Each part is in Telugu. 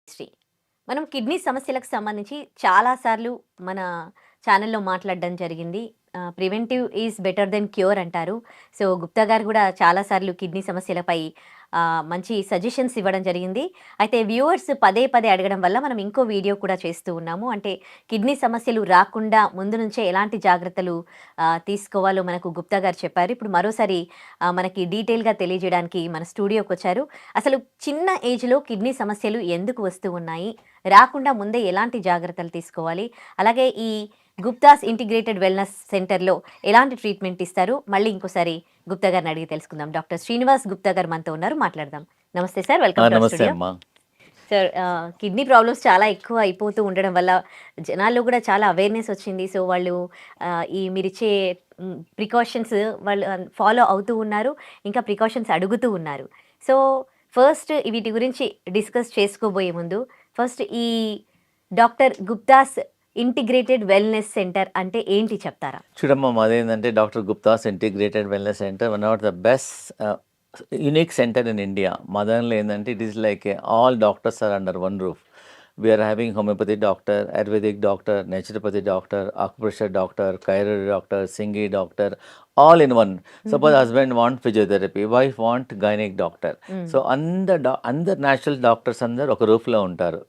శ్రీ మనం కిడ్నీ సమస్యలకు సంబంధించి చాలా సార్లు మన ఛానల్లో మాట్లాడడం జరిగింది. Preventive is better then cure అంటారు. సో గుప్తా గారు కూడా చాలాసార్లు కిడ్నీ సమస్యలపై మంచి సజెషన్స్ ఇవ్వడం జరిగింది. అయితే వ్యూవర్స్ పదే పదే అడగడం వల్ల మనం ఇంకో వీడియో కూడా చేస్తూ ఉన్నాము. అంటే కిడ్నీ సమస్యలు రాకుండా ముందు నుంచే ఎలాంటి జాగ్రత్తలు తీసుకోవాలో మనకు గుప్తా గారు చెప్పారు. ఇప్పుడు మరోసారి మనకి డీటెయిల్గా తెలియజేయడానికి మన స్టూడియోకి వచ్చారు. అసలు చిన్న ఏజ్లో కిడ్నీ సమస్యలు ఎందుకు వస్తూ ఉన్నాయి, రాకుండా ముందే ఎలాంటి జాగ్రత్తలు తీసుకోవాలి, అలాగే ఈ గుప్తాస్ ఇంటిగ్రేటెడ్ వెల్నెస్ సెంటర్లో ఎలాంటి ట్రీట్మెంట్ ఇస్తారు, మళ్ళీ ఇంకోసారి గుప్తా గారిని అడిగి తెలుసుకుందాం. డాక్టర్ శ్రీనివాస్ గుప్తా గారు మనతో ఉన్నారు, మాట్లాడదాం. నమస్తే sir, welcome to studio. Sir, kidney problems చాలా ఎక్కువ అయిపోతూ ఉండడం వల్ల జనాల్లో కూడా చాలా అవేర్నెస్ వచ్చింది. సో వాళ్ళు ఈ మీరిచ్చే ప్రికాషన్స్ వాళ్ళు ఫాలో అవుతూ ఉన్నారు, ఇంకా ప్రికాషన్స్ అడుగుతూ ఉన్నారు. సో ఫస్ట్ వీటి గురించి డిస్కస్ చేసుకోబోయే ముందు ఫస్ట్ ఈ doctor Gupta's integrated wellness centre అంటే ఏంటి చెప్తారా? చూడమ్మా, అదేంటంటే doctor Gupta's integrated wellness centre one of the best unique centre in India. మా దానిలో ఏంటంటే it is like all doctors are under one roof. We are having homeopathy doctor, ayurvedic doctor, naturopathy doctor, acupressure doctor, chiro doctor, సింగి doctor, all in one. Suppose husband want physiotherapy, wife want gynec doctor. So అందరు న్యాచురల్ డాక్టర్స్ అందరు ఒక రూఫ్లో ఉంటారు.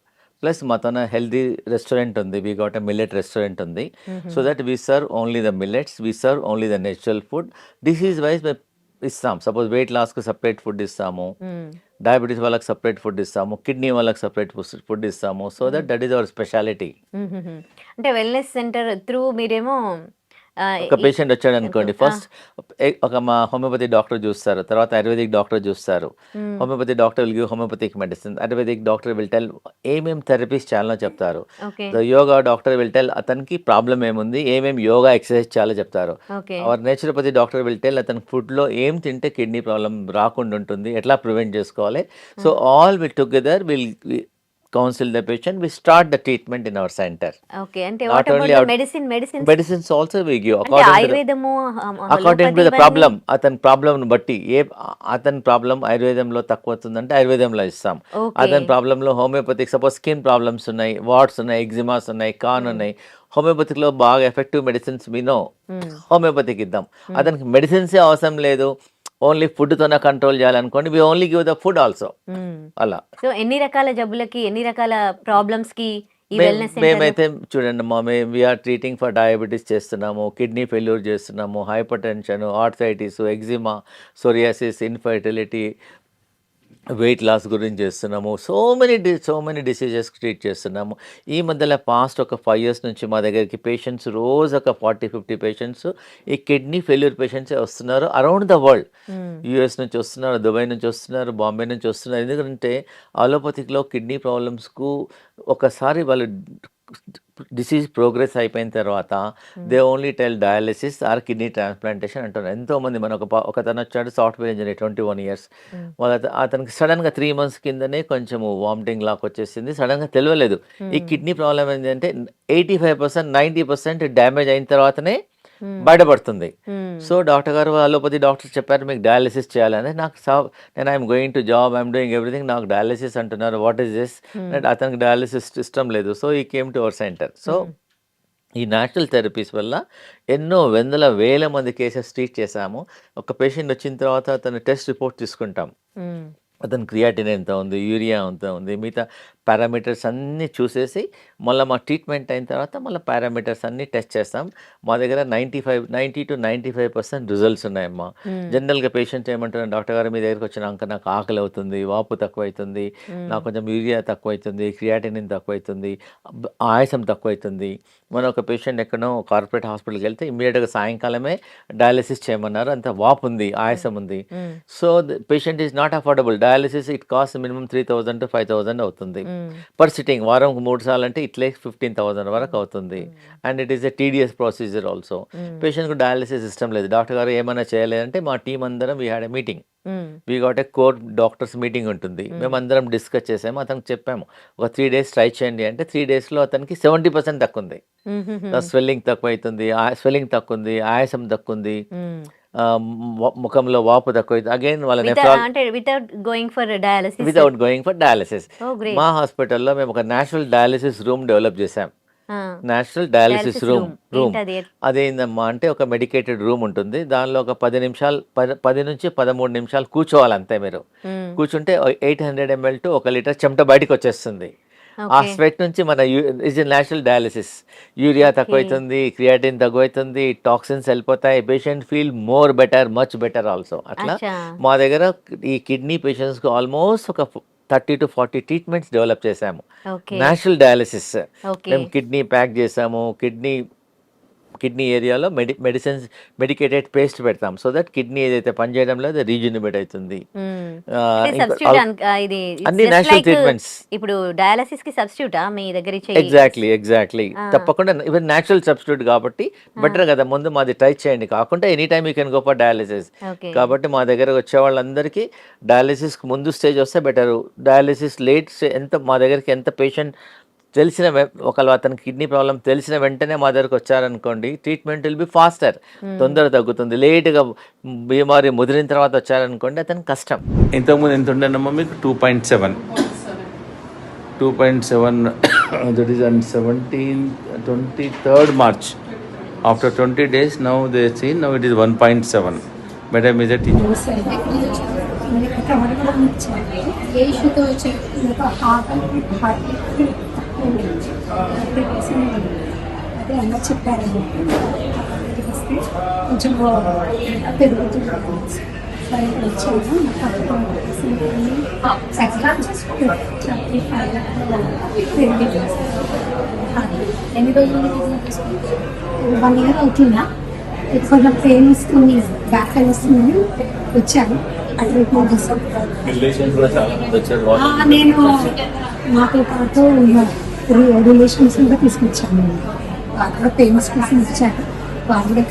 ప్లస్ మా తన హెల్దీ రెస్టారెంట్ ఉంది, we got a millet restaurant ఉంది. So that we serve only the millets, we serve only the natural food. Disease wise ఇస్తాం. సపోజ్ వెయిట్ లాస్కి సపరేట్ ఫుడ్ ఇస్తాము, డయాబెటీస్ వాళ్ళకి సపరేట్ ఫుడ్ ఇస్తాము, కిడ్నీ వాళ్ళకి సపరేట్ ఫుడ్ ఇస్తాము. So that is our speciality. అంటే వెల్నెస్ సెంటర్ త్రూ మీరేమో ఒక పేషెంట్ వచ్చాడు అనుకోండి, ఫస్ట్ ఒక మా హోమియోపతి డాక్టర్ చూస్తారు, తర్వాత ఆయుర్వేదిక్ డాక్టర్ చూస్తారు. Homeopathy doctor will give homeopathic medicine, ayurvedic doctor will tell ఏమేమి థెరపీస్ చేయాలో చెప్తారు. యోగా డాక్టర్ విల్ టెల్ అతనికి ప్రాబ్లం ఏముంది, ఏమేమి యోగా ఎక్సర్సైజ్ చేయాలో చెప్తారు. Our naturopathy doctor will tell అతని ఫుడ్లో ఏం తింటే కిడ్నీ ప్రాబ్లం రాకుండా ఉంటుంది, ఎట్లా ప్రివెంట్ చేసుకోవాలి. So all will together will counsel the patient, we start the treatment in our center. Okay, and what about the medicines also we give according to the problem. అతని ప్రాబ్లం బట్టి అతని ప్రాబ్లం ఆయుర్వేదంలో తక్కువ వస్తుందంటే ఆయుర్వేదంలో ఇస్తాం. అతని ప్రాబ్లంలో హోమియోపతిక్, సపోజ్ స్కిన్ ప్రాబ్లమ్స్ ఉన్నాయి, వాట్స్ ఉన్నాయి, ఎగ్జిమాస్ ఉన్నాయి, కాన్ ఉన్నాయి, హోమియోపతిక్లో బాగా ఎఫెక్టివ్ మెడిసిన్స్ వినో హోమియోపతికి ఇద్దాం. అతనికి మెడిసిన్సే అవసరం లేదు, ఓన్లీ ఫుడ్తోనే కంట్రోల్ చేయాలనుకోండి, we only give the food also. అలా. సో ఎన్ని రకాల జబ్బులకి, ఎన్ని రకాల ప్రాబ్లమ్స్ కి మేమైతే చూడండి మా, వీఆర్ ట్రీటింగ్ ఫర్ డయాబెటీస్ చేస్తున్నాము, కిడ్నీ ఫెయిల్యూర్ చేస్తున్నాము, hypertension, arthritis, eczema, psoriasis, infertility, weight loss గురించి చేస్తున్నాము. సో మెనీ డిసీజెస్ ట్రీట్ చేస్తున్నాము. ఈ మధ్యలో పాస్ట్ ఒక 5 years నుంచి మా దగ్గరికి పేషెంట్స్ రోజు ఒక 40-50 పేషెంట్స్ ఈ కిడ్నీ ఫెయిల్యూర్ పేషెంట్సే వస్తున్నారు. అరౌండ్ ద వరల్డ్, యూఎస్ నుంచి వస్తున్నారు, దుబాయ్ నుంచి వస్తున్నారు, బాంబే నుంచి వస్తున్నారు. ఎందుకంటే అలోపతిక్లో కిడ్నీ ప్రాబ్లమ్స్కు ఒకసారి వాళ్ళు డిసీజ్ ప్రోగ్రెస్ అయిపోయిన తర్వాత they only tell dialysis or kidney transplantation అంటారు. ఎంతోమంది మన ఒక తను వచ్చాడు, సాఫ్ట్వేర్ ఇంజనీర్, 21 years. అతనికి సడన్గా 3 months కిందనే కొంచెము వామిటింగ్ లాక్ వచ్చేసింది. సడన్గా తెలియలేదు. ఈ కిడ్నీ ప్రాబ్లం ఏంటంటే 85%, 90% డ్యామేజ్ అయిన తర్వాతనే బయటపడుతుంది. సో డాక్టర్ గారు, అలోపతి డాక్టర్ చెప్పారు మీకు డయాలిసిస్ చేయాలని. నేను I'm going to job, I'm doing everything, నాకు డయాలిసిస్ అంటున్నారు, వాట్ ఈస్ దిస్? అతనికి డయాలిసిస్ ఇష్టం లేదు. సో ఈ came to our centre. So ఈ న్యాచురల్ థెరపీస్ వల్ల ఎన్నో వేల మంది కేసెస్ ట్రీట్ చేశాము. ఒక పేషెంట్ వచ్చిన తర్వాత అతను టెస్ట్ రిపోర్ట్ తీసుకుంటాం. అతని క్రియాటిన్ ఎంత ఉంది, యూరియా ఎంత ఉంది, మిగతా పారామీటర్స్ అన్నీ చూసేసి మళ్ళీ మా ట్రీట్మెంట్ అయిన తర్వాత మళ్ళీ పారామీటర్స్ అన్నీ టెస్ట్ చేస్తాం. మా దగ్గర 90 to 95% రిజల్ట్స్ ఉన్నాయమ్మా. జనరల్గా పేషెంట్ ఏమంటారు, డాక్టర్ గారు మీ దగ్గరికి వచ్చినాక నాకు ఆకలి అవుతుంది, వాపు తక్కువ అవుతుంది, నాకు కొంచెం యూరియా తక్కువ అవుతుంది, క్రియాటినిన్ తక్కువ అవుతుంది, ఆయాసం తక్కువ అవుతుంది. మన ఒక పేషెంట్ ఎక్కడో కార్పొరేట్ హాస్పిటల్కి వెళ్తే ఇమ్మీడియట్గా సాయంకాలమే డయాలిసిస్ చేయమన్నారు, అంత వాపు ఉంది, ఆయాసం ఉంది. So patient is not affordable. Dialysis it cost minimum 3,000 to 5,000 అవుతుంది పర్ సిట్టింగ్. వారంకు 3 సార్లు అంటే ఇట్లే 15,000 వరకు అవుతుంది. And it is a tedious procedure also. పేషెంట్కు డయాలిసిస్ సిస్టమ్ లేదు. డాక్టర్ గారు ఏమైనా చేయలేదంటే మా టీం అందరం we had a meeting, we got a core doctors meeting ఉంటుంది. మేమందరం డిస్కస్ చేసాము. అతనికి చెప్పాము ఒక 3 days ట్రై చేయండి అంటే 3 daysలో అతనికి 70% తక్కువ ఉంది. స్వెల్లింగ్ తక్కువ అవుతుంది, స్వెల్లింగ్ తక్కువ ఉంది, ఆయాసం తక్కువ ఉంది, ముఖంలో వాపు తక్కువ అగైన్ వాళ్ళ అంటే without going for dialysis. Without going for dialysis. Oh great. మా హాస్పిటల్లో మేము ఒక నేషనల్ డయాలసిస్ రూమ్ డెవలప్ చేసాం. నేషనల్ డయాలసిస్ రూమ్ ఏంటది? అదేందమ్మా అంటే ఒక మెడికేటెడ్ రూమ్ ఉంటుంది. దానిలో ఒక 10 నిమిషాలు 10 నుంచి 13 నిమిషాలు కూర్చోవాలి అంతే. మీరు కూర్చుంటే 800 ml టు 1 లీటర్ చెమట బయటకు వచ్చేస్తుంది. ఆ స్వెట్ నుంచి మన ఇస్ నేషనల్ డయాలసిస్. యూరియా తక్కువైతుంది, క్రియాటిన్ తక్కువైతుంది, టాక్సిన్స్ వెళ్ళిపోతాయి, patient feel more better, much better also. అట్లా మా దగ్గర ఈ కిడ్నీ పేషెంట్స్కి ఆల్మోస్ట్ ఒక 30 to 40 ట్రీట్మెంట్స్ డెవలప్ చేశాము. నేషనల్ డయాలసిస్ మేము కిడ్నీ ప్యాక్ చేసాము. కిడ్నీ ఏరియాలో మెడికేటెడ్ పేస్ట్ పెడతాం. సో దట్ కిడ్నీ ఏదైతే పనిచేయడం లేదు రీజనరేట్ అవుతుంది. అన్ని నేషనల్ ట్రీట్మెంట్స్ ఇప్పుడు డయాలసిస్ కి సబ్స్టిట్యూటా మీ దగ్గర? ఎగ్జాక్ట్లీ తప్పకుండా. ఈవెన్ నేచురల్ సబ్స్టిట్యూట్ కాబట్టి బెటర్ కదా. ముందు మాది ట్రై చేయండి, కాకుండా any time you can go for dialysis. కాబట్టి మా దగ్గర వచ్చే వాళ్ళందరికీ డయాలసిస్ ముందు స్టేజ్ వస్తే బెటర్. డయాలసిస్ లేట్ మా దగ్గరికి ఎంత పేషెంట్ తెలిసిన ఒకవేళ అతనికి కిడ్నీ ప్రాబ్లం తెలిసిన వెంటనే మా దగ్గరకు వచ్చారనుకోండి, ట్రీట్మెంట్ విల్ బి ఫాస్టర్, తొందర తగ్గుతుంది. లేట్గా బీమారి ముదిరిన తర్వాత వచ్చారనుకోండి అతనికి కష్టం. ఇంతకుముందు ఎంత ఉండేనమ్మా మీకు? 2.7 that is on 23rd March. After 20 days now they see now it is 1.7. Madam is it? అదే అన్న చెప్పారండి. కొంచెం పెరుగుతుంది. సరే వచ్చాను. ఎన్ని రోజులు? 1 year అవుతుందా? కొంచెం పెయిన్ వస్తుంది, బ్యాక్ పెయిన్ వస్తుంది. వచ్చాను ట్రీట్మెంట్ కోసం. నేను మాతో పాటు రిలేషన్స్ కూడా తీసుకొచ్చాను. వాళ్ళు కూడా ఫేమస్ కోసం ఇచ్చారు. వాళ్ళు కూడా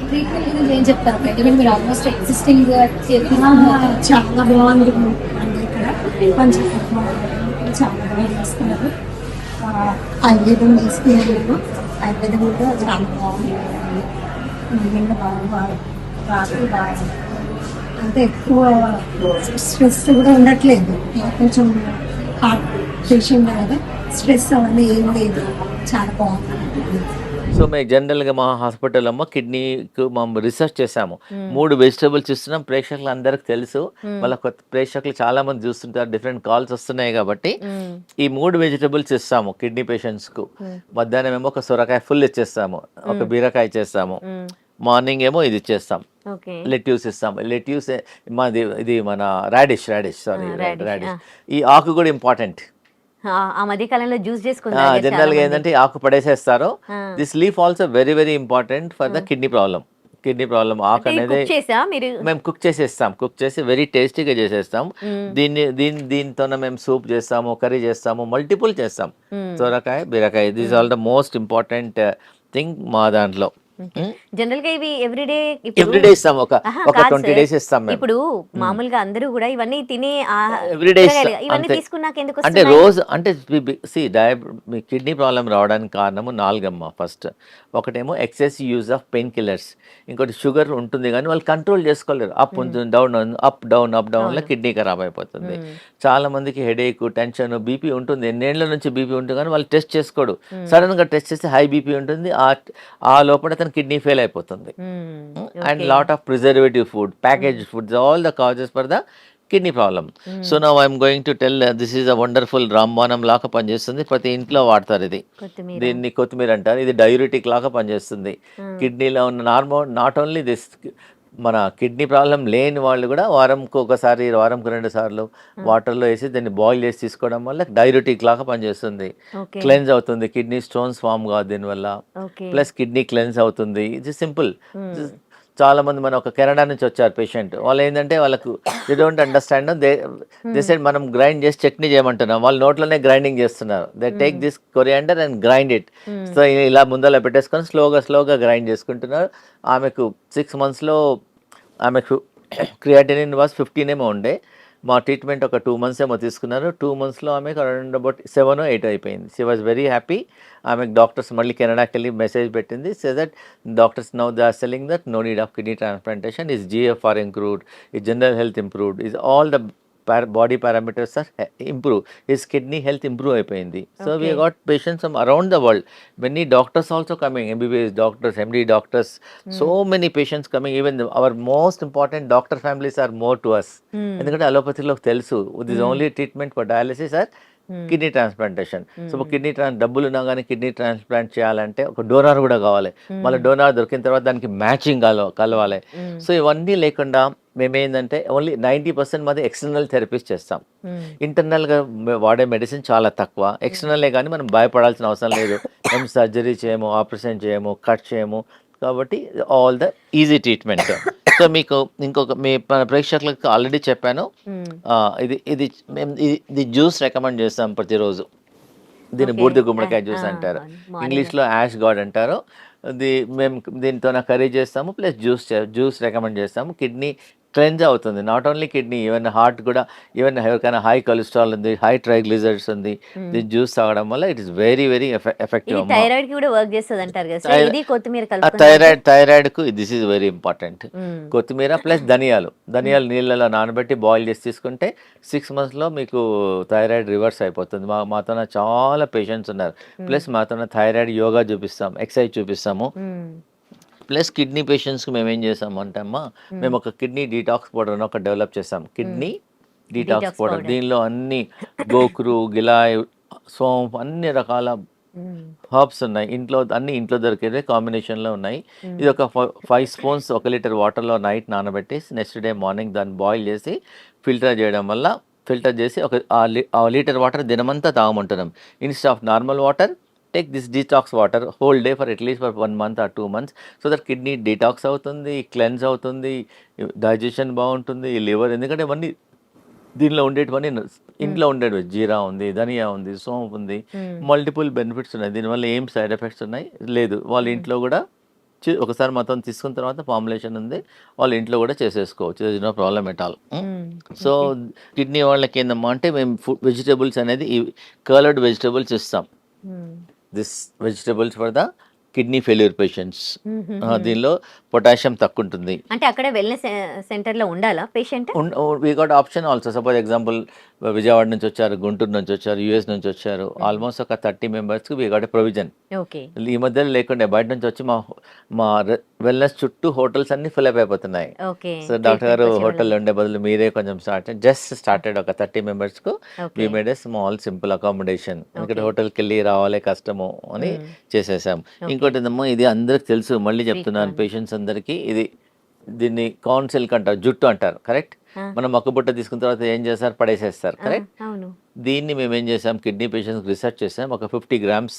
ట్రీట్మెంట్ ఏం చెప్తారు? మీరు ఆల్మోస్ట్ ఎగ్జిస్టింగ్ చాలా బాగుంది ఇక్కడ. కొంచెం చాలా బాగా చేస్తున్నారు. ఆయుర్వేదం తీసుకున్నాను. ఆయుర్వేదం కూడా చాలా బాగుంది. బాగా అంటే ఎక్కువ స్ట్రెస్ కూడా ఉండట్లేదు. కొంచెం హార్ట్ పేషెంట్ కదా, స్ట్రెస్ అవన్నీ ఏం లేదు. చాలా బాగుంది. సో మేము జనరల్గా మా హాస్పిటల్ అమ్మ కిడ్నీకి మేము రిసర్చ్ చేసాము. 3 వెజిటబుల్స్ ఇస్తున్నాం. ప్రేక్షకులు అందరికి తెలుసు, మళ్ళీ కొత్త ప్రేక్షకులు చాలా మంది చూస్తుంటారు, డిఫరెంట్ కాల్స్ వస్తున్నాయి కాబట్టి ఈ 3 వెజిటబుల్స్ ఇస్తాము కిడ్నీ పేషెంట్స్కు. మధ్యాహ్నం ఏమో ఒక సొరకాయ ఫుల్ ఇచ్చేస్తాము, ఒక బీరకాయ ఇచ్చేస్తాము. మార్నింగ్ ఏమో ఇది ఇచ్చేస్తాం, లెట్యూస్ ఇస్తాం. లెట్యూస్ మాది ఇది మన రాడిష్ ఈ ఆకు కూడా ఇంపార్టెంట్. ఆ మధ్య కాలంలో జ్యూస్ చేసుకుని జనరల్ గా ఏంటంటే ఆకు పడేసేస్తారు. This leaf also very very important for the kidney problem. ఆకు అనేది మేము కుక్ చేసేస్తాం. కుక్ చేసి వెరీ టేస్టీగా చేసేస్తాం. దీంతో మేము సూప్ చేస్తాము, కర్రీ చేస్తాము, మల్టిపుల్ చేస్తాం. సొరకాయ, బీరకాయ, this all the most important thing మా దాంట్లో. జనరల్ గా ఇవి ఎవ్రీడే ఇస్తాం. ఒక 20 days ఇస్తాం. ఇప్పుడు మామూలుగా అందరూ కూడా ఇవన్నీ తినే ఎవ్రీడే ఇవన్నీ తీసుకున్నాక ఎందుకు అంటే రోజు అంటే మీ కిడ్నీ ప్రాబ్లం రావడానికి కారణము 4 అమ్మ. ఫస్ట్ ఒకటేమో excess use of pain killers. ఇంకోటి షుగర్ ఉంటుంది కానీ వాళ్ళు కంట్రోల్ చేసుకోలేరు. అప్ ఉంటుంది, డౌన్, అప్ డౌన్ లో కిడ్నీ ఖరాబ్ అయిపోతుంది. చాలా మందికి హెడేక్, టెన్షన్, బీపీ ఉంటుంది. ఎన్నేళ్ల నుంచి బీపీ ఉంటుంది కానీ వాళ్ళు టెస్ట్ చేసుకోడు. సడన్ గా టెస్ట్ చేస్తే హై బీపీ ఉంటుంది. ఆ లోపల అతను కిడ్నీ ఫెయిల్ అయిపోతుంది. And lot of preservative food, package foods, all the causes for the kidney problem. So now I'm going to tell this is a wonderful రాంబాణం లాగా పనిచేస్తుంది. ప్రతి ఇంట్లో వాడతారు ఇది. దీన్ని కొత్తిమీర అంటారు. ఇది డయూరిటిక్ లాగా పనిచేస్తుంది. కిడ్నీలో ఉన్న నాట్ ఓన్లీ దిస్, మన కిడ్నీ ప్రాబ్లం లేని వాళ్ళు కూడా వారంకి 2 సార్లు వాటర్లో వేసి దాన్ని బాయిల్ చేసి తీసుకోవడం వల్ల డైయూరిటిక్ లాగా పనిచేస్తుంది. క్లెన్స్ అవుతుంది, కిడ్నీ స్టోన్స్ ఫామ్ కాదు దీనివల్ల. ప్లస్ కిడ్నీ క్లెన్స్ అవుతుంది. ఇది సింపుల్. చాలా మంది మన ఒక కెనడా నుంచి వచ్చారు పేషెంట్. వాళ్ళు ఏంటంటే వాళ్ళకు they don't understand. They side మనం గ్రైండ్ చేసి చట్నీ చేయమంటున్నాం, వాళ్ళు నోట్లోనే గ్రైండింగ్ చేస్తున్నారు. They take this coriander and grind it. So ఇలా ముందర పెట్టేసుకొని స్లోగా గ్రైండ్ చేసుకుంటున్నారు. ఆమెకు 6 months ఆమెకు క్రియాటినిన్ వాస్ 15 ఏమో ఉండే. మా ట్రీట్మెంట్ ఒక 2 మంత్స్ ఏమో తీసుకున్నారు. 2 మంత్స్‌లో ఆమెకు అరౌండ్ అబౌట్ 7 8 అయిపోయింది. She was very happy. ఆమెకు డాక్టర్స్ మళ్ళీ కెనడాకెళ్ళి మెసేజ్ పెట్టింది. Say that doctors now they are selling that no need of kidney transplantation. His GFR improved, his general health improved, his all the body parameters are improve. His kidney health improve అయిపోయింది. So we Okay. Got patients from around the world. Many doctors also coming, MBBS doctors, MD doctors, so many patients coming. Even our most important doctor families are more to us. ఎందుకంటే అలోపతిలో తెలుసు this only treatment for dialysis or kidney transplantation. So kidney డబ్బులు ఉన్నా కానీ కిడ్నీ ట్రాన్స్ప్లాంట్ చేయాలంటే ఒక డోనార్ కూడా కావాలి. మళ్ళీ డోనార్ దొరికిన తర్వాత దానికి మ్యాచింగ్ కలవాలి. సో ఇవన్నీ లేకుండా మేమేంటంటే ఓన్లీ 90% మాది ఎక్స్టర్నల్ థెరపీస్ చేస్తాం. ఇంటర్నల్గా వాడే మెడిసిన్ చాలా తక్కువ. ఎక్స్టర్నలే కానీ మనం భయపడాల్సిన అవసరం లేదు. ఏం సర్జరీ చేయము, ఆపరేషన్ చేయము, కట్ చేయము. కాబట్టి all the easy treatment. So మీకు ఇంకొక మీ ప్రేక్షకులకు ఆల్రెడీ చెప్పాను. ఇది జ్యూస్ రికమెండ్ చేస్తాం ప్రతిరోజు. దీన్ని బూడిద గుమ్మడికాయ జ్యూస్ అంటారు, ఇంగ్లీష్లో యాష్ గాడ్ అంటారు. మేము దీంతో కర్రీ చేస్తాము, ప్లస్ జ్యూస్ రికమెండ్ చేస్తాము. కిడ్నీ క్లెన్స్ అవుతుంది. Not only kidney, even heart కూడా. ఈవెన్ ఎవరికైనా హై కొలెస్ట్రాల్ ఉంది, హై ట్రైగ్లిజరిడ్స్ ఉంది, దీని జ్యూస్ తాగడం వల్ల it is very very effective. Thyroid కి కూడా వర్క్ చేస్తుంది అంటారు కదా సార్. ఇది కొత్తిమీర కలుపుకొని థైరాయిడ్ కు దిస్ ఈజ్ వెరీ ఇంపార్టెంట్. కొత్తిమీర ప్లస్ ధనియాలు నీళ్ళలో నానబెట్టి బాయిల్ చేసి తీసుకుంటే 6 monthsలో మీకు థైరాయిడ్ రివర్స్ అయిపోతుంది. మాతో చాలా పేషెంట్స్ ఉన్నారు. ప్లస్ మాతో థైరాయిడ్ యోగా చూపిస్తాం, ఎక్సర్సైజ్ చూపిస్తాము. ప్లస్ కిడ్నీ పేషెంట్స్కి మేము ఏం చేసామంటే అమ్మా, మేము ఒక కిడ్నీ డీటాక్స్ పౌడర్ అని ఒకటి డెవలప్ చేసాం. Kidney detox powder. దీనిలో అన్ని గోకురు, గిలాయ్, సోంఫ్, అన్ని రకాల హర్బ్స్ ఉన్నాయి. ఇంట్లో దొరికేదే కాంబినేషన్లో ఉన్నాయి. ఇది ఒక 5 spoons 1 liter వాటర్లో నైట్ నానబెట్టేసి నెక్స్ట్ డే మార్నింగ్ దాన్ని బాయిల్ చేసి ఫిల్టర్ చేయడం వల్ల, ఫిల్టర్ చేసి ఆ లీటర్ వాటర్ దినమంతా తాగమంటున్నాం. Instead of normal water, take this detox water whole day for at least for 1 month or 2 months. So that kidney detox అవుతుంది, క్లెన్స్ అవుతుంది, డైజెషన్ బాగుంటుంది, లివర్. ఎందుకంటే ఇవన్నీ దీనిలో ఉండేటివన్నీ ఇంట్లో ఉండేవి. జీరా ఉంది, ధనియా ఉంది, సోంపు ఉంది, మల్టిపుల్ బెనిఫిట్స్ ఉన్నాయి. దీనివల్ల ఏం సైడ్ ఎఫెక్ట్స్ ఉన్నాయి లేదు. వాళ్ళ ఇంట్లో కూడా ఒకసారి మొత్తం తీసుకున్న తర్వాత ఫార్ములేషన్ ఉంది, వాళ్ళ ఇంట్లో కూడా చేసేసుకోవచ్చు. No problem at all. So kidney వాళ్ళకి ఏందమ్మా అంటే మేము వెజిటేబుల్స్ అనేది ఈ కలర్డ్ వెజిటేబుల్స్ ఇస్తాం. This vegetables for the kidney failure patients. దీనిలో పొటాషియం తక్కువ ఉంటుంది. అంటే అక్కడ వెల్నెస్ సెంటర్ లో ఉండాలా patient? We got option also. Suppose example Vijayawada నుంచి వచ్చారు, గుంటూరు నుంచి వచ్చారు, యూఎస్ నుంచి వచ్చారు, ఆల్మోస్ట్ ఒక 30 members we got a provision. Okay. ఈ మధ్యలో లేకుండే బయట నుంచి వచ్చి మా వెల్నెస్ చుట్టూ హోటల్స్ అన్ని ఫిల్ అయిపోతున్నాయి. ఓకే. సో డాక్టర్ గారు హోటల్లో ఉండే బదులు మీరే కొంచెం స్టార్టెడ్ ఒక 30 members we made a small simple accommodation. ఎందుకంటే హోటల్కి వెళ్ళి రావాలే కష్టము అని చేసేసాం. ఇంకోటి ఏదమ్మా, ఇది అందరికి తెలుసు, మళ్ళీ చెప్తున్నాను పేషెంట్స్ అందరికీ. దీన్ని కౌన్సిల్క్ అంటారు, జుట్టు అంటారు, కరెక్ట్. మనం మొక్కబుట్ట తీసుకున్న తర్వాత ఏం చేస్తారు, పడేసేస్తారు, కరెక్ట్. దీన్ని మేము ఏం చేసాం, కిడ్నీ పేషెంట్స్ రీసెర్చ్ చేసాం. ఒక 50 grams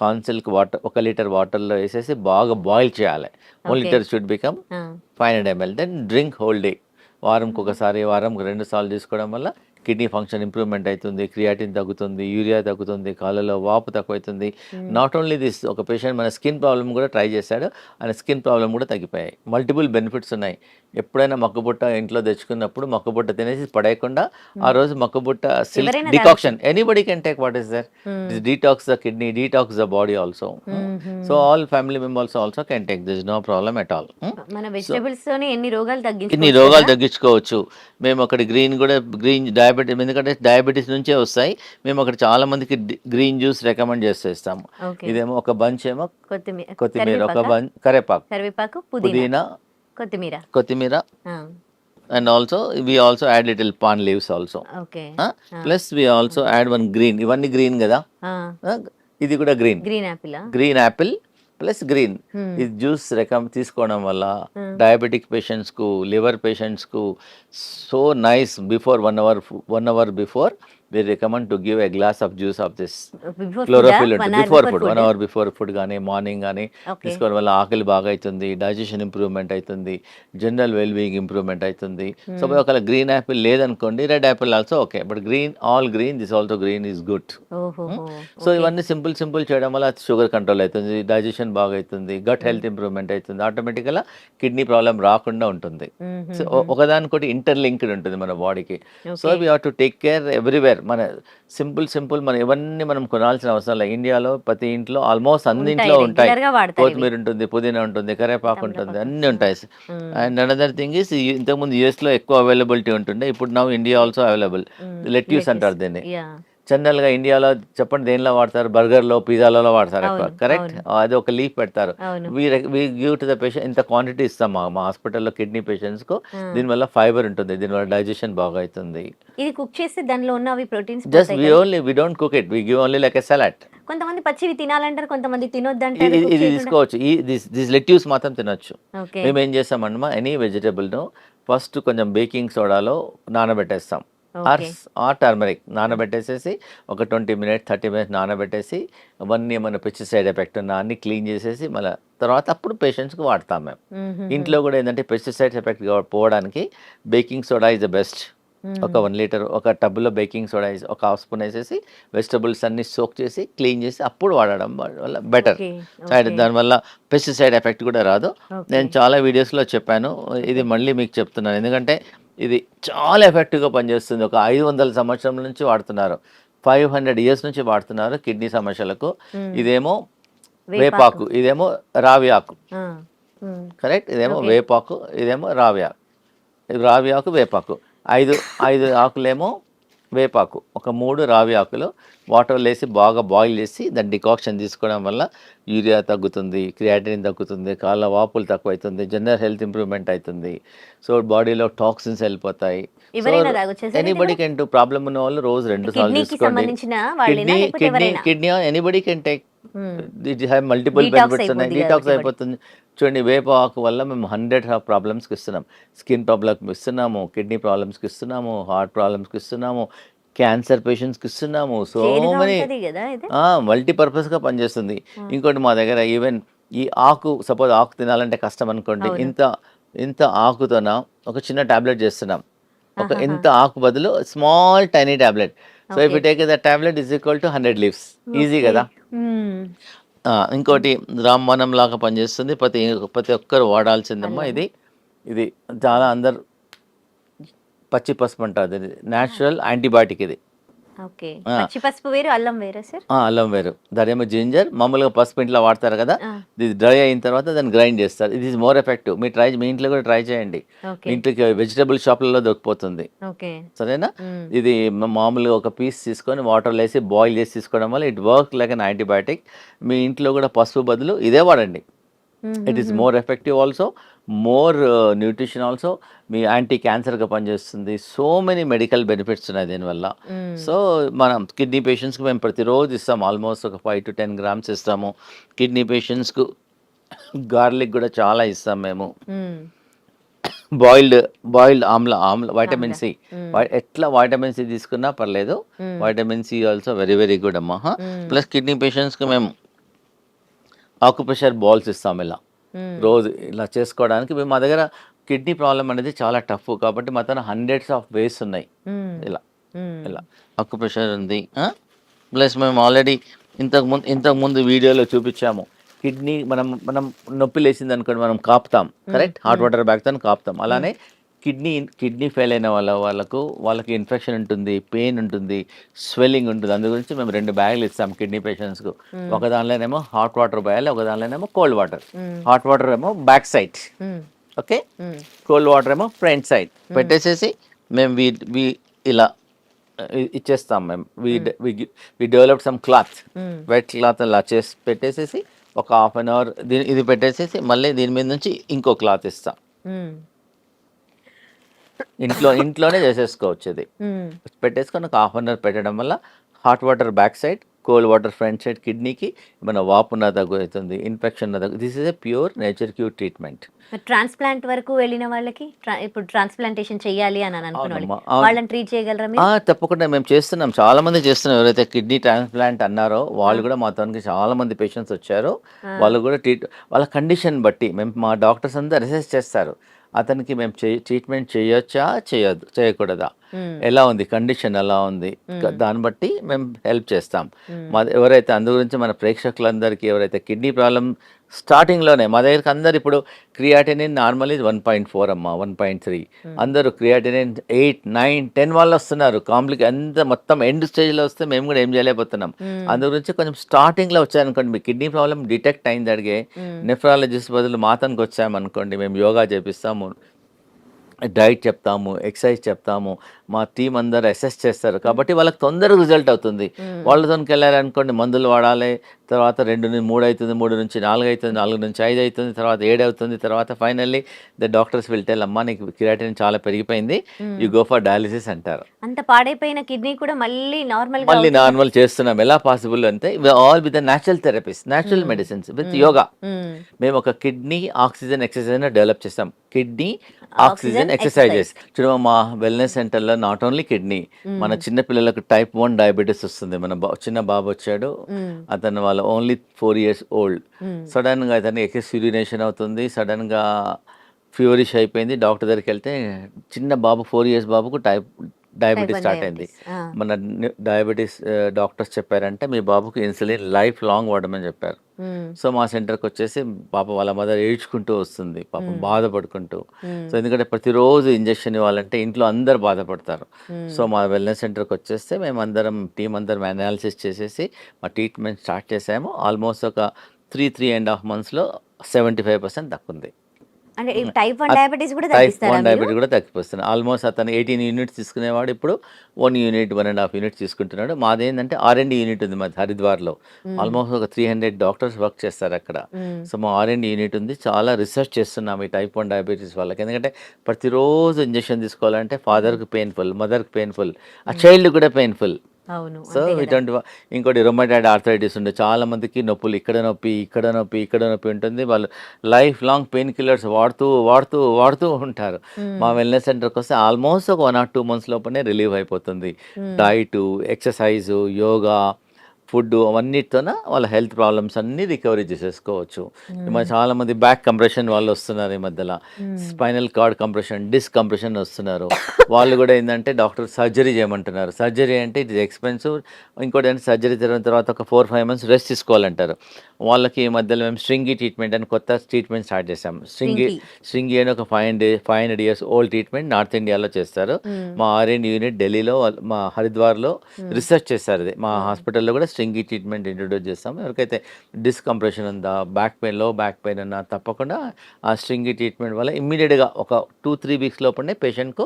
కాన్సిల్క్ వాటర్ 1 liter వాటర్లో వేసేసి బాగా బాయిల్ చేయాలి. 1 liter should become 500 ml. Then drink whole day. వారంకి ఒకసారి, వారంకి 2 సార్లు తీసుకోవడం వల్ల కిడ్నీ ఫంక్షన్ ఇంప్రూవ్మెంట్ అవుతుంది, క్రియాటిన్ తగ్గుతుంది, యూరియా తగ్గుతుంది, కాళ్ళలో వాపు తక్కువవుతుంది. నాట్ ఓన్లీ దిస్, ఒక పేషెంట్ మన స్కిన్ ప్రాబ్లం కూడా ట్రై చేశాడు, ఆయన స్కిన్ ప్రాబ్లం కూడా తగ్గిపోయాయి. మల్టిపుల్ బెనిఫిట్స్ ఉన్నాయి. ఎప్పుడైనా మొక్కబుట్ట ఇంట్లో తెచ్చుకున్నప్పుడు మొక్కబుట్ట తినేసి పడేయకుండా ఆ రోజు మొక్కబుట్ట silk decoction, anybody can take. What is there? Detox the kidney, detox the body also. So all family members also can take. This no problem at all. మన వెజిటబుల్స్ తోనే ఎన్ని రోగాలు తగ్గించుకోవచ్చు. మేము అక్కడ గ్రీన్ డయాబెటీస్, ఎందుకంటే డయాబెటీస్ నుంచే వస్తాయి. మేము అక్కడ చాలా మందికి గ్రీన్ జ్యూస్ రికమెండ్ చేస్తాము. ఇదేమో ఒక బంచ్ ఏమో కొత్తిమీర, ఒక బంచ్ కరివేపాకు, పుదీనా, కొత్తిమీర, and also we also add little pan leaves also. Okay. Plus we also add one green. ఇవన్నీ గ్రీన్ కదా, ఇది కూడా గ్రీన్ యాపిల్ ప్లస్ గ్రీన్. ఇది జ్యూస్ తీసుకోవడం వల్ల డయాబెటిక్ పేషెంట్స్కు, లివర్ పేషెంట్స్కు so nice. Before 1 hour before we recommend to give a glass of juice of this before chlorophyll food ఉంటుంది before food 1 hour before food కానీ మార్నింగ్ కానీ ఓకే తీసుకోవడం వల్ల ఆకలి బాగా అవుతుంది, డైజెషన్ ఇంప్రూవ్మెంట్ అవుతుంది, జనరల్ వెల్ బీయింగ్ ఇంప్రూవ్మెంట్ అవుతుంది. సో ఒకవేళ గ్రీన్ యాపిల్ లేదనుకోండి, red apple also okay, but green all green this also green is good. ఓహో సో ఇవన్నీ సింపుల్ చేయడం వల్ల షుగర్ కంట్రోల్ అవుతుంది, డైజెషన్ బాగా అవుతుంది, గట్ హెల్త్ ఇంప్రూవ్మెంట్ అవుతుంది, ఆటోమేటిక్గా కిడ్నీ ప్రాబ్లం రాకుండా ఉంటుంది. సో ఒకదానికొకటి ఇంటర్లింక్డ్ ఉంటుంది మన బాడీకి. So we have to take care everywhere. మన సింపుల్ మన ఇవన్నీ మనం కొనాల్సిన అవసరం లేదు. ఇండియాలో ప్రతి ఇంట్లో ఆల్మోస్ట్ అన్నింట్లో ఉంటాయి. రెగ్యులర్ గా వాడతారు ఇవి. కొత్తిమీర ఉంటుంది, పుదీనా ఉంటుంది, కరివేపాకు ఉంటుంది, అన్నీ ఉంటాయి. అండ్ అనదర్ థింగ్ ఈస్ ఇంతకుముందు యూఎస్లో ఎక్కువ అవైలబిలిటీ ఉంటుండే, ఇప్పుడు నా ఇండియా ఆల్సో అవైలబుల్. లెట్యూస్ అంటారు దీన్ని. యా జనరల్గా ఇండియాలో చెప్పండి దేనిలో వాడతారు, బర్గర్లో పిజ్జాలలో వాడతారు ఎక్కువ, అవును, కరెక్ట్. అది ఒక లీఫ్ పెడతారు. అవును we give to the patient, ఇంత క్వాంటిటీ ఇస్తాం మా హాస్పిటల్లో కిడ్నీ పేషెంట్స్కు. దీనివల్ల ఫైబర్ ఉంటుంది, దీనివల్ల డైజెషన్ బాగా అవుతుంది. ఇది కుక్ చేస్తే దానిలో ఉన్న అవి proteins just we don't cook it, we give only like a salad. కొంతమంది పచ్చివి తినాలంటారు, కొంతమంది తినొద్దంటారు. ఇది తీసుకోవచ్చు, దిస్ లెట్యూస్ మాత్రం తినొచ్చు. ఓకే మేము ఏం చేస్తామన్నమా, ఎనీ వెజిటబుల్ను ఫస్ట్ కొంచెం బేకింగ్ సోడాలో నానబెట్టేస్తాం, ఆర్ టర్మరిక్ నానబెట్టేసేసి ఒక 20 minutes 30 minutes నానబెట్టేసి అవన్నీ ఏమైనా పెస్టిసైడ్ ఎఫెక్ట్ ఉన్నా అన్ని క్లీన్ చేసేసి మళ్ళీ తర్వాత అప్పుడు పేషెంట్స్కి వాడతాం మేము. ఇంట్లో కూడా ఏంటంటే పెస్టిసైడ్స్ ఎఫెక్ట్ పోవడానికి baking soda is the best. ఒక 1 liter ఒక టబ్లో బేకింగ్ సోడా ఒక ½ స్పూన్ వేసేసి వెజిటబుల్స్ అన్ని సోక్ చేసి క్లీన్ చేసి అప్పుడు వాడడం వల్ల బెటర్. దానివల్ల పెస్టిసైడ్ ఎఫెక్ట్ కూడా రాదు. నేను చాలా వీడియోస్లో చెప్పాను, ఇది మళ్ళీ మీకు చెప్తున్నాను, ఎందుకంటే ఇది చాలా ఎఫెక్టివ్గా పనిచేస్తుంది. ఒక 500 సంవత్సరాల నుంచి వాడుతున్నారు, 500 years నుంచి వాడుతున్నారు కిడ్నీ సమస్యలకు. ఇదేమో వేపాకు, ఇదేమో రావి ఆకు, కరెక్ట్. ఇదేమో వేపాకు, ఇదేమో రావి ఆకు. రావి ఆకు వేపాకు, ఐదు ఆకులేమో వేపాకు, ఒక 3 రావి ఆకులు వాటర్లో వేసి బాగా బాయిల్ చేసి దాని డికాక్షన్ తీసుకోవడం వల్ల యూరియా తగ్గుతుంది, క్రియాటినిన్ తగ్గుతుంది, కాళ్ళ వాపులు తక్కువ అవుతుంది, జనరల్ హెల్త్ ఇంప్రూవ్మెంట్ అవుతుంది. సో బాడీలో టాక్సిన్స్ వెళ్ళిపోతాయి. ఎనీబడి కెన్ టు ప్రాబ్లమ్ ఉన్న వాళ్ళు రోజు 2 సార్లు తీసుకోండి. Kidney anybody can take, it have multiple benefits ఉన్నాయి, డీటాక్స్ అయిపోతుంది. చూడండి, వేప ఆకు వల్ల మేము 100 ప్రాబ్లమ్స్కి ఇస్తున్నాం. స్కిన్ ప్రాబ్లమ్కి ఇస్తున్నాము, కిడ్నీ ప్రాబ్లమ్స్కి ఇస్తున్నాము, హార్ట్ ప్రాబ్లమ్స్కి ఇస్తున్నాము, క్యాన్సర్ పేషెంట్స్కి ఇస్తున్నాము. సో మెనీ మల్టీపర్పస్గా పనిచేస్తుంది. ఇంకోటి మా దగ్గర ఈవెన్ ఈ ఆకు, సపోజ్ ఆకు తినాలంటే కష్టం అనుకోండి, ఇంత ఆకుతోన ఒక చిన్న టాబ్లెట్ చేస్తున్నాం. ఇంత ఆకు బదులు small tiny tablet. So if you take the tablet is equal to 100 leaves. Easy కదా. ఇంకోటి రామబాణం లాగా పనిచేస్తుంది, ప్రతి ఒక్కరు వాడాల్సిందమ్మా. ఇది చాలా అందరు పచ్చి పసుపు అంటారు, ఇది న్యాచురల్ యాంటీబయాటిక్. ఇది ఓకే, పచ్చి పసుపు వేరు, అల్లం వేరు సార్. అల్లం వేరు, దానేమో జింజర్. మామూలుగా పసుపు ఇంట్లో వాడతారు కదా, ఇది డ్రై అయిన తర్వాత దాన్ని గ్రైండ్ చేస్తారు. ఇది ఈజ్ మోర్ ఎఫెక్టివ్. మీ ఇంట్లో కూడా ట్రై చేయండి. ఇంట్లోకి వెజిటబుల్ షాప్లలో దొరికిపోతుంది, సరేనా. ఇది మామూలుగా ఒక పీస్ తీసుకొని వాటర్లో వేసి బాయిల్ చేసి తీసుకోవడం వల్ల it work like an antibiotic. మీ ఇంట్లో కూడా పసుపు బదులు ఇదే వాడండి. It is more effective also, more nutrition also, మీ యాంటీ క్యాన్సర్గా పనిచేస్తుంది. సో మెనీ మెడికల్ బెనిఫిట్స్ ఉన్నాయి దీనివల్ల. సో మనం కిడ్నీ పేషెంట్స్కి మేము ప్రతిరోజు ఇస్తాం, ఆల్మోస్ట్ ఒక 5 to 10 grams ఇస్తాము. కిడ్నీ పేషెంట్స్కు గార్లిక్ కూడా చాలా ఇస్తాం మేము. బాయిల్డ్ ఆమ్లా వైటమిన్ సి, ఎట్లా వైటమిన్ సి తీసుకున్నా పర్లేదు. Vitamin C also very very good అమ్మా. ప్లస్ కిడ్నీ పేషెంట్స్కి మేము ఆకుప్రెషర్ బాల్స్ ఇస్తాం ఇలా రోజు ఇలా చేసుకోవడానికి. మా దగ్గర కిడ్నీ ప్రాబ్లం అనేది చాలా టఫ్ కాబట్టి మా దగ్గర hundreds of ways ఉన్నాయి. ఇలా ఆకుప్రెషర్ ఉంది. ప్లస్ మేము ఆల్రెడీ ఇంతకుముందు వీడియోలో చూపించాము, కిడ్నీ మనం నొప్పి లేచింది అనుకోండి, మనం కాపుతాం, కరెక్ట్. హాట్ వాటర్ బ్యాగ్తో కాపుతాం. అలానే కిడ్నీ ఫెయిల్ అయిన వాళ్ళకి ఇన్ఫెక్షన్ ఉంటుంది, పెయిన్ ఉంటుంది, స్వెల్లింగ్ ఉంటుంది. అందు గురించి మేము 2 బ్యాగులు ఇస్తాం కిడ్నీ పేషెంట్స్కు. ఒక దానిలోనేమో హాట్ వాటర్ పోయాలి, ఒక దానిలోనేమో కోల్డ్ వాటర్. హాట్ వాటర్ ఏమో back side, okay. Cold water ఏమో ఫ్రంట్ సైడ్ పెట్టేసేసి మేము ఇలా ఇచ్చేస్తాం. మేము we develop some cloth, wet cloth అలా చేసి పెట్టేసేసి ఒక 1/2 hour ఇది పెట్టేసేసి మళ్ళీ దీని మీద నుంచి ఇంకో క్లాత్ ఇస్తాం. ఇంట్లోనే చేసేసుకోవచ్చు. ఇది పెట్టేసుకొని ఒక 1/2 hour పెట్టడం వల్ల hot water back side, cold water front side కిడ్నీకి మన వాపు ఉన్న తగ్గుతుంది, ఇన్ఫెక్షన్ ఉన్న తగ్గు. This is a pure nature cure treatment. మరి ట్రాన్స్‌ప్లాంట్ వరకు వెళ్ళిన వాళ్ళకి ఇప్పుడు ట్రాన్స్‌ప్లాంటేషన్ చేయాలి అని అనుకున్న వాళ్ళకి అవునమ్మా. అవును. వాళ్ళని ట్రీట్ చేయగలరా మీరు? తప్పకుండా మేము చేస్తున్నాం. చాలా మంది చేస్తున్నాం. ఎవరైతే కిడ్నీ ట్రాన్స్‌ప్లాంట్ అన్నారో వాళ్ళు కూడా మాతోనికి చాలా మంది పేషెంట్స్ వచ్చారు. ఆ! వాళ్ళు కూడా వాళ్ళ కండిషన్ బట్టి మేము మా డాక్టర్స్ అందరూ అసెస్ చేస్తారు. అతనికి మేము ట్రీట్మెంట్ చేయొచ్చా? చేయకూడదా? హ్మ్. ఎలా ఉంది? కండిషన్ ఎలా ఉంది? హ్మ్. దాన్ని బట్టి మేము హెల్ప్ చేస్తాం. హ్మ్. ఎవరైతే అందు గురించి మన ప్రేక్షకులందరికీ ఎవరైతే కిడ్నీ ప్రాబ్లమ్ స్టార్టింగ్‌లోనే మా దగ్గరికి అందరూ ఇప్పుడు క్రియాటినిన్ నార్మల్ ఈజ్ 1.4 అమ్మా, 1.3 హ్మ్. అందరూ క్రియాటినిన్ 8, 9, 10 వాళ్ళు వస్తున్నారు. అంతా మొత్తం ఎండ్ స్టేజ్‌లో వస్తే మేము కూడా ఏం చేయలేకపోతున్నాం. హ్మ్. అందు గురించి కొంచెం స్టార్టింగ్‌లో వచ్చారనుకోండి, మీ కిడ్నీ ప్రాబ్లమ్ డిటెక్ట్ అయింది అడిగే హ్మ్. నెఫ్రాలజిస్ట్ బదులు మాతోనికి వచ్చామనుకోండి, మేము యోగా చేపిస్తాము, డైట్ చెప్తాము, ఎక్సర్సైజ్ చెప్తాము. మా టీమ్ అందరూ అసెస్ చేస్తారు. హ్మ్. కాబట్టి వాళ్ళకి తొందరగా రిజల్ట్ అవుతుంది. హ్మ్. వాళ్ళతోనికెళ్లారనుకోండి మందులు వాడాలి. తర్వాత 2-3 అయితుంది, 3-4 అయితుంది, 4-5 అయితుంది, తర్వాత 7 అవుతుంది. తర్వాత finally the doctors will tell అమ్మా నీకు క్రియాటినిన్ చాలా పెరిగిపోయింది. హ్మ్. యూ గో ఫర్ డయాలిసిస్ అంటారు. అంత పాడైపోయిన కిడ్నీ కూడా మళ్ళీ నార్మల్‌గా మళ్ళీ అవుతుందా? నార్మల్ చేస్తున్నాం. ఎలా పాసిబుల్ అంటే all with the natural therapies, natural హ్మ్. మెడిసిన్స్ విత్ హ్మ్. యోగా. హ్మ్. మేము ఒక కిడ్నీ ఆక్సిజన్ ఎక్సర్సైజ్ డెవలప్ చేస్తాం. Kidney oxygen oxygen exercise. Exercises చూడమ్మా, మా వెల్నెస్ సెంటర్‌లో నాట్ ఓన్లీ కిడ్నీ, మన హ్మ్. చిన్న పిల్లలకు టైప్ 1 డయాబెటిస్ వస్తుంది. మన చిన్న బాబు వచ్చాడు. హ్మ్. అతను వాళ్ళ ఓన్లీ 4 ఇయర్స్ ఓల్డ్. హ్మ్. సడెన్‌గా అతనికి ఎక్సెస్ యూరినేషన్ అవుతుంది. సడెన్‌గా ఫీవరిష్ అయిపోయింది. డాక్టర్ దగ్గరికెళ్తే చిన్న బాబు 4 ఇయర్స్ బాబుకు టైప్ డయాబెటిస్ 1 స్టార్ట్ అయింది. డయాబెటిస్. ఆ! మన డయాబెటిస్ డాక్టర్స్ చెప్పారంటే మీ బాబుకి ఇన్సులిన్ లైఫ్ లాంగ్ వాడమని చెప్పారు. హ్మ్. సో, మా సెంటర్‌కొచ్చేసి పాపం వాళ్ళ మదర్ ఏడ్చుకుంటూ వస్తుంది. పాపం హ్మ్. బాధపడుకుంటూ. హ్మ్. సో, ఎందుకంటే ప్రతిరోజు ఇంజెక్షన్ ఇవ్వాలంటే ఇంట్లో అందరూ బాధపడతారు. సో, హ్మ్. మా వెల్‌నెస్ సెంటర్‌కొచ్చేస్తే మేమందరం టీమ్ అందరం అనాలిసిస్ చేసేసి మా ట్రీట్మెంట్ స్టార్ట్ చేసాము. ఆల్మోస్ట్ ఒక 3 మంత్స్‌లో 75% తగ్గుంది. అంటే ఈ హ్మ్. టైప్ 1 అత్ డయాబెటిస్ కూడా టైప్ తగ్గిస్తారా 1 మీరు? డయాబెటిస్ కూడా తగ్గిపోతుంది. ఆల్మోస్ట్ అతను 18 యూనిట్స్ తీసుకునేవాడు ఇప్పుడు 1 యూనిట్, 1 ½ యూనిట్ తీసుకుంటున్నాడు. మాదేందంటే ఆర్&డి యూనిట్ ఉంది మాది హరిద్వార్‌లో. హ్మ్. ఆల్మోస్ట్ ఒక 300 డాక్టర్స్ వర్క్ చేస్తారక్కడ. హ్మ్. సో, మా ఆర్&డి యూనిట్ ఉంది. చాలా రిసర్చ్ చేస్తున్నాం ఈ టైప్ 1 డయాబెటిస్ వాళ్ళకి. ఎందుకంటే ప్రతిరోజు ఇంజెక్షన్ తీసుకోవాలంటే హ్మ్. ఫాదర్‌కి పెయిన్‌ఫుల్, మదర్‌కి పెయిన్‌ఫుల్, ఆ హ్మ్. చైల్డ్‌కి కూడా పెయిన్‌ఫుల్. అవును. సో, అంతే గదా! ఇటువంటి ఇంకోటి రొమటాయిడ్ ఆర్థరైటిస్ ఉండే చాలా మందికి నొప్పులు ఇక్కడ నొప్పి, ఇక్కడ నొప్పి, ఇక్కడ నొప్పి ఉంటుంది. వాళ్ళు లైఫ్ లాంగ్ పెయిన్ కిల్లర్స్ వాడుతూ ఉంటారు. మా హ్మ్. వెల్‌నెస్ సెంటర్‌కొస్తే ఆల్మోస్ట్ ఒక 1 ఆర్ 2 మంత్స్ లోపలనే రిలీవ్ అయిపోతుంది. హ్మ్. డైటు, ఎక్సర్సైజు, యోగా, ఫుడ్డు అవన్నిటితోన వాళ్ళ హెల్త్ ప్రాబ్లమ్స్ అన్నీ రికవరీ చేసేసుకోవచ్చు. ఈ మధ్య హ్మ్. చాలామంది బ్యాక్ కంప్రెషన్ వాళ్ళు వస్తున్నారు ఈ మధ్యల. Hmm. Spinal cord compression, disc compression వస్తున్నారు. వాళ్ళు కూడా ఏందంటే డాక్టర్ సర్జరీ చేయమంటున్నారు. సర్జరీ అంటే ఇట్ ఈస్ ఎక్స్‌పెన్సివ్. ఇంకోటేంటి సర్జరీ జరిగిన తర్వాత ఒక 4, 5 మంత్స్ రెస్ట్ తీసుకోవాలంటారు. వాళ్ళకి ఈ మధ్యలో మేము స్ట్రింగీ ట్రీట్మెంట్ అని కొత్త ట్రీట్మెంట్ స్టార్ట్ చేశాం. స్ట్రింకీ. స్ట్రింగీ అని ఒక 500 ఇయర్స్ ఓల్డ్ ట్రీట్మెంట్ నార్త్ ఇండియాలో చేస్తారు. హ్మ్. మా ఆర్&డి యూనిట్ ఢిల్లీలో మా హరిద్వార్‌లో హ్మ్. రిసర్చ్ చేశారు ఇది. మా హ్మ్. హాస్పిటల్‌లో కూడా స్ట్రింగీ ట్రీట్మెంట్ ఇంట్రొడ్యూస్ చేస్తాం. ఎవరికైతే డిస్క్ కంప్రెషన్ ఉందా, లో బ్యాక్ పెయిన్ ఉన్నా తప్పకుండా ఆ స్ట్రింగీ ట్రీట్మెంట్ వల్ల ఇమ్మీడియేట్‌గా ఒక 2, 3 వీక్స్ లోపలనే పేషెంట్‌కు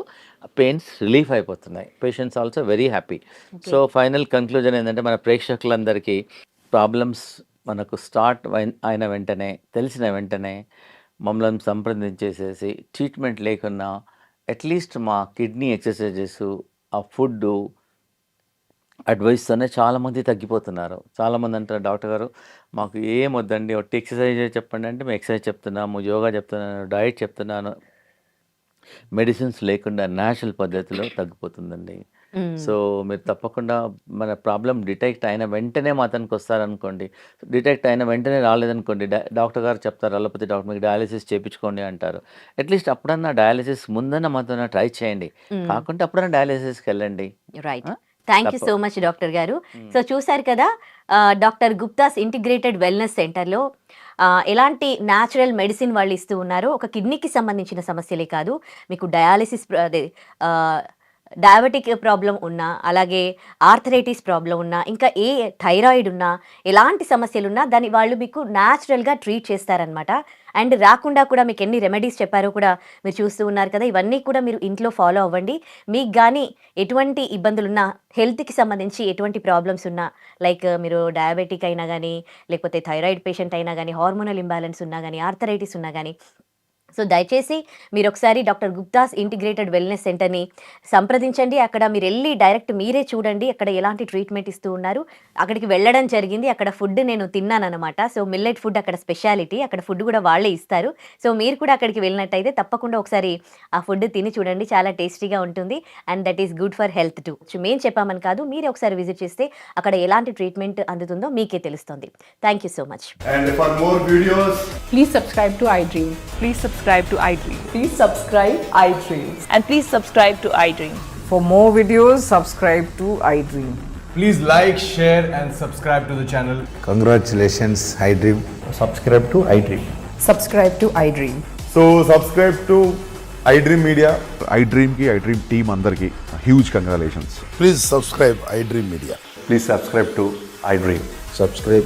పెయిన్స్ రిలీఫ్ అయిపోతున్నాయి. Patients also very happy. Okay. So, final conclusion ఏందంటే మన ప్రేక్షకులందరికీ ప్రాబ్లమ్స్ మనకు స్టార్ట్ అయిన వెంటనే, తెలిసిన వెంటనే మమ్మల్ని సంప్రదించేసేసి ట్రీట్మెంట్ లేకున్నా అట్‌లీస్ట్ మా కిడ్నీ ఎక్సర్‌సైజెసు, ఆ ఫుడ్డు అడ్వైస్తోనే చాలామంది తగ్గిపోతున్నారు. చాలామంది అంటారు డాక్టర్ గారు మాకు ఏమొద్దండి ఒట్టి ఎక్సర్‌సైజే చెప్పండి అంటే మేము ఎక్సర్‌సైజ్ చెప్తున్నాము, యోగా చెప్తున్నాను, డైట్ చెప్తున్నాను. మెడిసిన్స్ లేకుండా న్యాచురల్ పద్ధతిలో తగ్గిపోతుందండి. హ్మ్. సో, మీరు తప్పకుండా మన ప్రాబ్లమ్ డిటెక్ట్ అయిన వెంటనే మా అతనికొస్తారనుకోండి. డిటెక్ట్ అయిన వెంటనే రాలేదనుకోండి డాక్టర్ గారు చెప్తారు అలోపతి డాక్టర్ మీకు డయాలిసిస్ చేపించుకోండి అంటారు. అట్‌లీస్ట్ అప్పుడన్నా డయాలిసిస్ ముందన్న మాతోన ట్రై చేయండి. హ్మ్. కాకుంటే అప్పుడన్నా డయాలిసిస్‌కెళ్ళండి. రైట్. ఆ! థాంక్ యూ తప్ప సో మచ్ డాక్టర్ గారు. హ్మ్. సో చూసారు కదా! డాక్టర్ గుప్తాస్ ఇంటిగ్రేటెడ్ వెల్‌నెస్ సెంటర్‌లో ఎలాంటి న్యాచురల్ మెడిసిన్ వాళ్ళు ఇస్తూ ఉన్నారో, ఒక కిడ్నీకి సంబంధించిన సమస్యలే కాదు, మీకు డయాలిసిస్ అదే ఆహ్, డయాబెటిక్ ప్రాబ్లమ్ ఉన్నా, అలాగే ఆర్థరైటిస్ ప్రాబ్లమ్ ఉన్నా, ఇంకా థైరాయిడ్ ఉన్నా, ఎలాంటి సమస్యలున్నా దాన్ని వాళ్ళు మీకు న్యాచురల్‌గా ట్రీట్ చేస్తారనమాట. అండ్ రాకుండా కూడా మీకు ఎన్ని రెమెడీస్ చెప్పారో కూడా మీరు చూస్తూ ఉన్నారు కదా! ఇవన్నీ కూడా మీరు ఇంట్లో ఫాలో అవ్వండి. మీకు గాని ఎటువంటి ఇబ్బందులున్నా, హెల్త్‌కి సంబంధించి ఎటువంటి ప్రాబ్లమ్స్ ఉన్నా, లైక్ మీరు డయాబెటిక్ అయినా గానీ, లేకపోతే థైరాయిడ్ పేషెంట్ అయినా గానీ, హార్మోనల్ ఇంబాలెన్స్ ఉన్నా గానీ, ఆర్థరైటిస్ ఉన్నా గానీ, సో దయచేసి మీరు ఒకసారి డాక్టర్ గుప్తాస్ ఇంటిగ్రేటెడ్ వెల్నెస్ సెంటర్ని సంప్రదించండి. అక్కడ మీరు వెళ్ళి డైరెక్ట్ మీరే చూడండి అక్కడ ఎలాంటి ట్రీట్మెంట్ ఇస్తూ ఉన్నారు. అక్కడికి వెళ్ళడం జరిగింది. అక్కడ ఫుడ్ నేను తిన్నానన్నమాట. సో మిల్లెట్ ఫుడ్ అక్కడ స్పెషాలిటీ. అక్కడ ఫుడ్ కూడా వాళ్ళే ఇస్తారు. సో మీరు కూడా అక్కడికి వెళ్ళినట్టయితే తప్పకుండా ఒకసారి ఆ ఫుడ్ తిని చూడండి. చాలా టేస్టీగా ఉంటుంది and that is good for health to. మేము చెప్పామని కాదు, మీరే ఒకసారి విజిట్ చేస్తే అక్కడ ఎలాంటి ట్రీట్మెంట్ అందుతుందో మీకే తెలుస్తుంది. Thank you so much. And for more videos, Please subscribe to iDream. Please subscribe to iDream. Please subscribe iDream. And please subscribe to iDream. For more videos, subscribe to iDream. please like, share, and subscribe to the channel. Congratulations, iDream. Subscribe to iDream. Subscribe to iDream. So subscribe to iDream Media. iDream की iDream team अंदर की huge congratulations. Please subscribe iDream Media. Please subscribe to iDream. Subscribe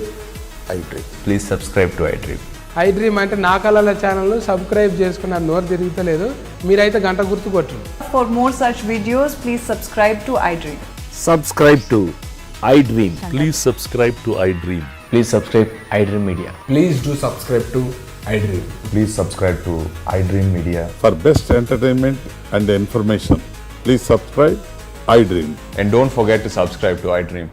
iDream. Please subscribe to iDream. iDream అంటే నా కళల ఛానల్ సబ్స్క్రైబ్ చేసుకున్న నోరు తిరుగుతలేదు, మీరైతే గంట గుర్తు కొట్టు. For more such videos, please subscribe to iDream. Subscribe to iDream. Please subscribe to iDream. Please subscribe iDream Media. Please do subscribe to iDream. Please subscribe to iDream Media. For best entertainment and information, please subscribe iDream. And don't forget to subscribe to iDream.